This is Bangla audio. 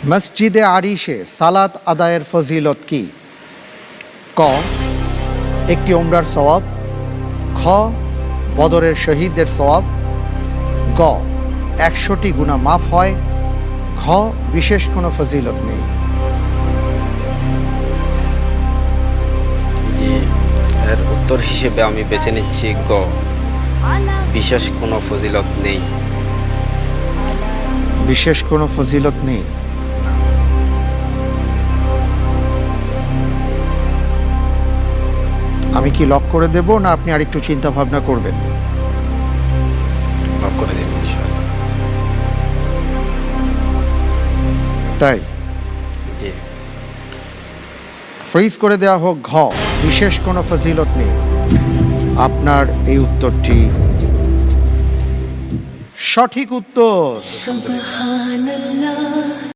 মসজিদে আরিশে সালাত আদায়ের ফজিলত কি? ক, একটি ওমরার সওয়াব। খ, বদরের শহীদদের সওয়াব। গ, 100টি গুনাহ মাফ হয়। ঘ, বিশেষ কোনো ফজিলত নেই। জি, এর উত্তর হিসেবে আমি বেছে নিচ্ছি গ, বিশেষ কোনো ফজিলত নেই। বিশেষ কোনো ফজিলত নেই। আমি কি লক করে দেব, না আপনি আরেকটু চিন্তা ভাবনা করবেন? লক করে দিন ইনশাআল্লাহ। তাই জি, ফ্রিজ করে দেওয়া হোক ঘ, বিশেষ কোনো ফজিলত নেই। আপনার এই উত্তরটি সঠিক উত্তর। সুবহানাল্লাহ।